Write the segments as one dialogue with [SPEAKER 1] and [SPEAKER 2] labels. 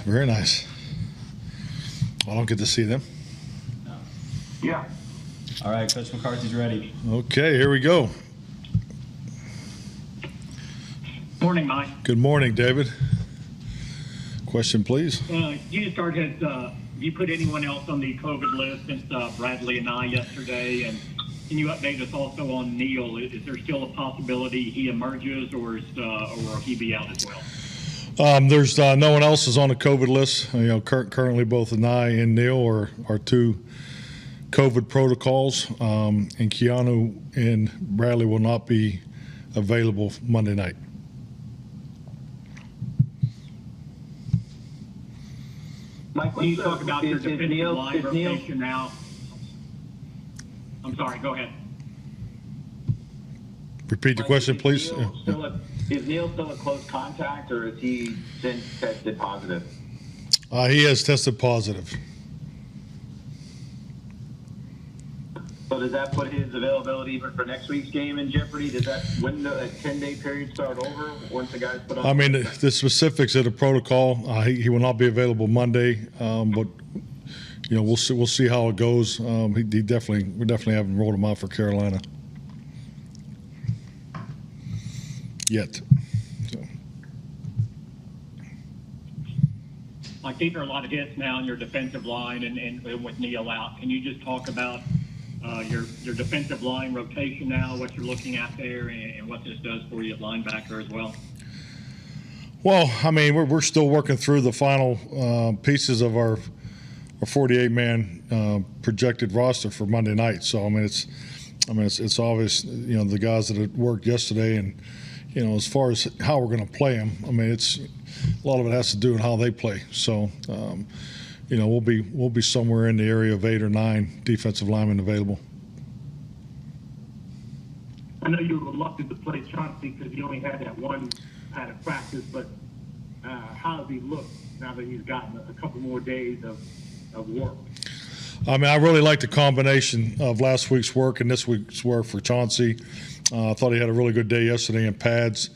[SPEAKER 1] Very nice. I don't get to see them.
[SPEAKER 2] Yeah.
[SPEAKER 3] All right, Coach McCarthy's ready.
[SPEAKER 1] Okay, here we go.
[SPEAKER 2] Morning, Mike.
[SPEAKER 1] Good morning, David. Question, please.
[SPEAKER 2] You just started, you put anyone else on the COVID list since Bradley and I yesterday? And can you update us also on Neal? Is there still a possibility he emerges, or will he be out as well?
[SPEAKER 1] There's no one else is on the COVID list. Currently both Anai and Neal are two COVID protocols, and Keanu and Bradley will not be available Monday night.
[SPEAKER 2] Mike, can you talk about your defensive line rotation now? I'm sorry, go ahead.
[SPEAKER 1] Repeat the question, please.
[SPEAKER 4] Is Neal still a close contact, or has he since tested positive?
[SPEAKER 1] He has tested positive.
[SPEAKER 4] So does that put his availability even for next week's game in jeopardy? Does that window, that 10-day period, start over once the guys put on?
[SPEAKER 1] I mean, the specifics of the protocol, he will not be available Monday, but we'll see how it goes. We definitely haven't rolled him out for Carolina yet. So.
[SPEAKER 2] Like, these are a lot of hits now in your defensive line, and with Neal out. Can you just talk about your defensive line rotation now, what you're looking at there, and what this does for you at linebacker as well?
[SPEAKER 1] Well, I mean, we're still working through the final pieces of our 48-man projected roster for Monday night. So it's obvious, the guys that had worked yesterday, and as far as how we're going to play them, I mean, it's a lot of it has to do with how they play. So. We'll be somewhere in the area of 8 or 9 defensive linemen available.
[SPEAKER 5] I know you were reluctant to play Chauncey because he only had that one out of practice, but how does he look now that he's gotten a couple more days of work?
[SPEAKER 1] I mean, I really like the combination of last week's work and this week's work for Chauncey. I thought he had a really good day yesterday in pads,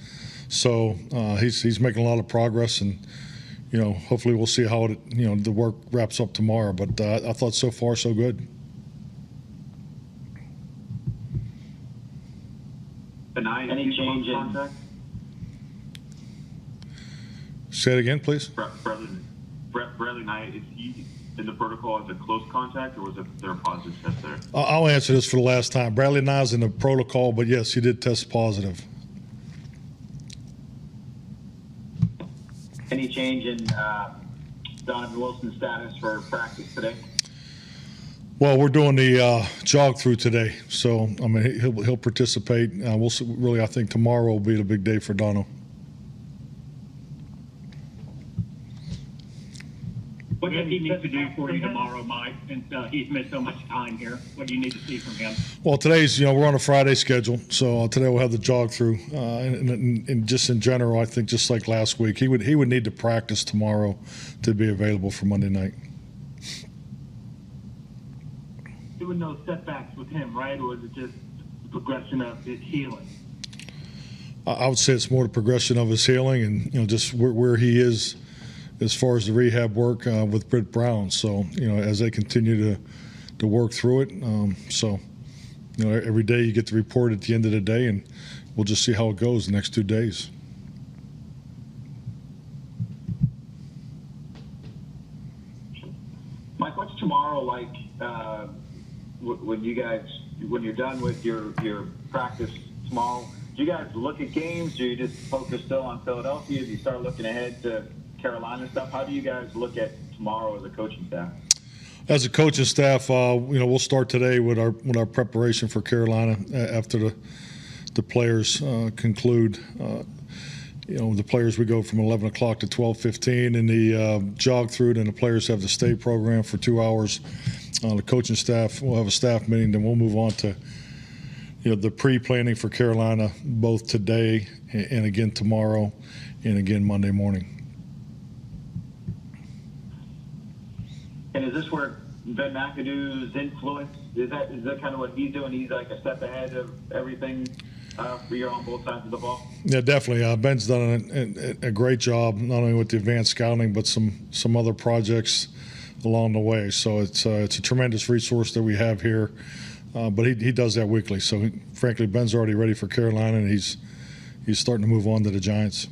[SPEAKER 1] so he's making a lot of progress, and hopefully we'll see how the work wraps up tomorrow. But I thought so far so good.
[SPEAKER 4] Any change in contract?
[SPEAKER 1] Say it again, please.
[SPEAKER 6] Bradley Knight, is he in the protocol as a close contact, or was there a positive test there?
[SPEAKER 1] I'll answer this for the last time. Bradley Knight is in the protocol, but yes, he did test positive.
[SPEAKER 4] Any change in Donovan Wilson's status for practice today?
[SPEAKER 1] Well, we're doing the jog through today, so I mean he'll participate. We'll see, really, I think tomorrow will be the big day for Dono.
[SPEAKER 2] What does he need to do for you tomorrow, Mike, since he's missed so much time here? What do you need to see from him?
[SPEAKER 1] Well, today's, we're on a Friday schedule, so today we'll have the jog through. And just in general, I think just like last week, he would need to practice tomorrow to be available for Monday night.
[SPEAKER 5] There were no setbacks with him, right? Or is it just the progression of his healing?
[SPEAKER 1] I would say it's more the progression of his healing and, just where he is as far as the rehab work with Britt Brown. So, as they continue to work through it. Every day you get the report at the end of the day, and we'll just see how it goes the next 2 days.
[SPEAKER 4] Mike, what's tomorrow like when you're done with your practice tomorrow? Do you guys look at games? Do you just focus still on Philadelphia? Do you start looking ahead to Carolina stuff? How do you guys look at tomorrow as a coaching staff?
[SPEAKER 1] As a coaching staff, we'll start today with our preparation for Carolina after the players conclude. The players, we go from 11 o'clock to 12:15 in the jog through, and the players have the stay program for 2 hours. The coaching staff will have a staff meeting, then we'll move on to the pre-planning for Carolina, both today and again tomorrow, and again Monday morning.
[SPEAKER 4] And is this where Ben McAdoo's influence, is that kind of what he's doing? He's like a step ahead of everything for you on both sides of the ball?
[SPEAKER 1] Yeah, definitely. Ben's done a great job, not only with the advanced scouting, but some other projects along the way. So it's a tremendous resource that we have here. But he does that weekly. So frankly, Ben's already ready for Carolina, and he's starting to move on to the Giants.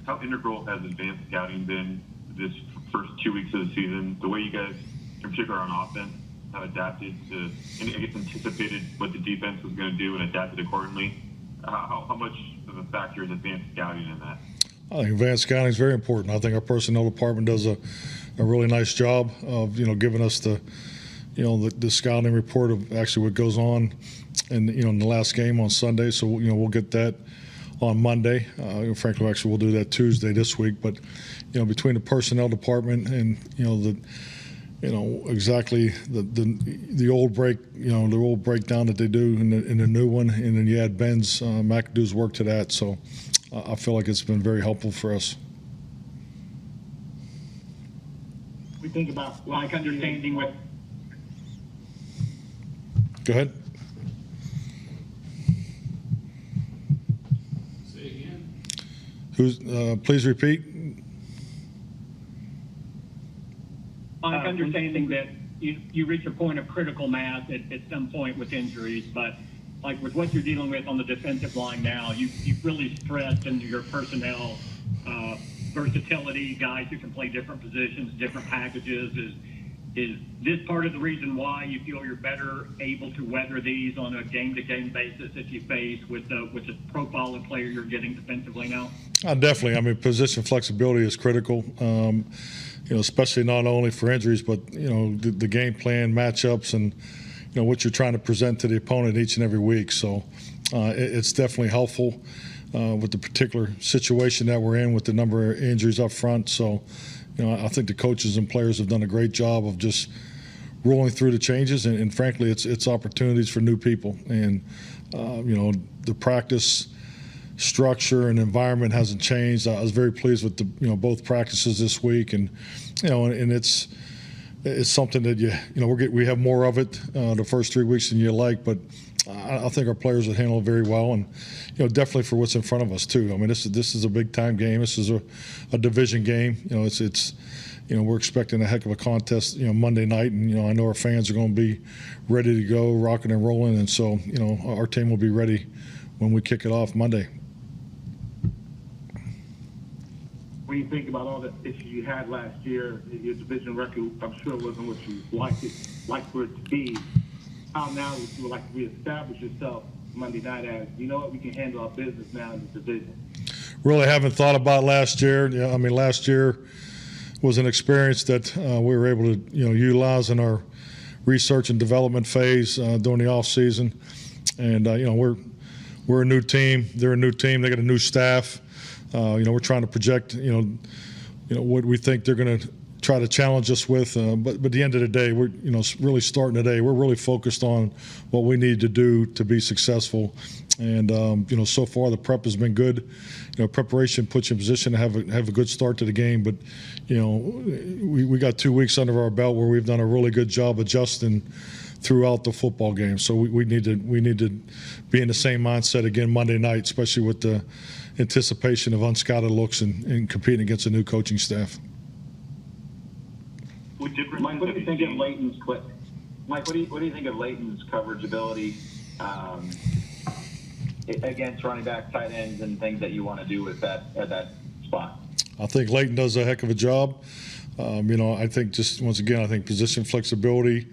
[SPEAKER 6] How integral has advanced scouting been this first 2 weeks of the season? The way you guys, in particular on offense, have adapted to, and I guess anticipated what the defense was going to do and adapted accordingly. How much of a factor is advanced scouting in that?
[SPEAKER 1] I think advanced scouting is very important. I think our personnel department does a really nice job of giving us the scouting report of actually what goes on in the last game on Sunday. So we'll get that on Monday. Frankly, actually, we'll do that Tuesday this week. But between the personnel department and exactly the old the old breakdown that they do in the new one, and then you add Ben's McAdoo's work to that. So I feel like it's been very helpful for us.
[SPEAKER 5] We think about
[SPEAKER 2] Like understanding what.
[SPEAKER 1] Go ahead.
[SPEAKER 7] Say again.
[SPEAKER 1] Please repeat.
[SPEAKER 2] Like understanding that you reach a point of critical mass at some point with injuries, but like with what you're dealing with on the defensive line now, you've really stressed into your personnel versatility, guys who can play different positions, different packages. Is this part of the reason why you feel you're better able to weather these on a game-to-game basis that you face with the profile of player you're getting defensively now?
[SPEAKER 1] Definitely. I mean, position flexibility is critical. Especially not only for injuries, but the game plan, matchups, and what you're trying to present to the opponent each and every week. So it's definitely helpful with the particular situation that we're in with the number of injuries up front. So I think the coaches and players have done a great job of just rolling through the changes, and frankly, it's opportunities for new people. And the practice structure and environment hasn't changed. I was very pleased with the both practices this week, and and it's something that we have more of it the first 3 weeks than you like, but I think our players have handled it very well, and definitely for what's in front of us too. I mean, this is a big time game. This is a division game. It's we're expecting a heck of a contest Monday night, and I know our fans are going to be ready to go, rocking and rolling, and so our team will be ready when we kick it off Monday.
[SPEAKER 5] when you think about all the issues you had last year, your division record, I'm sure wasn't what you like for it to be. How now would you like to reestablish yourself Monday night as, you know what, we can handle our business now in the division?
[SPEAKER 1] Really haven't thought about last year. I mean, last year was an experience that we were able to, utilize in our research and development phase during the off season. And we're a new team. They're a new team. They got a new staff. We're trying to project, what we think they're going to try to challenge us with. But at the end of the day, we're, really starting today. We're really focused on what we need to do to be successful. And, so far the prep has been good. Preparation puts you in position to have a good start to the game. But, we got 2 weeks under our belt where we've done a really good job adjusting throughout the football game. So we need to be in the same mindset again Monday night, especially with the anticipation of unscouted looks and competing against a new coaching staff.
[SPEAKER 4] Mike, what do you think of Leighton's Mike, what do you think of Leighton's coverage ability against running back, tight ends, and things that you want to do with that at that spot? I
[SPEAKER 1] think Leighton does a heck of a job. I think once again, I think position flexibility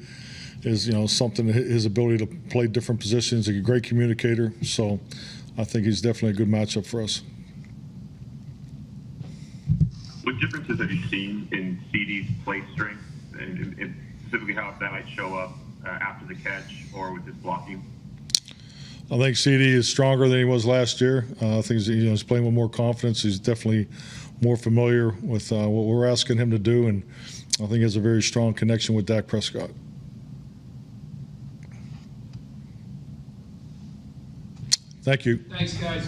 [SPEAKER 1] is something, his ability to play different positions. He's a great communicator, so I think he's definitely a good matchup for us.
[SPEAKER 6] What differences have you seen in CD's play strength, and specifically how that might show up after the catch or with his blocking?
[SPEAKER 1] I think CD is stronger than he was last year. I think he's playing with more confidence. He's definitely more familiar with what we're asking him to do, and I think he has a very strong connection with Dak Prescott. Thank you.
[SPEAKER 7] Thanks, guys.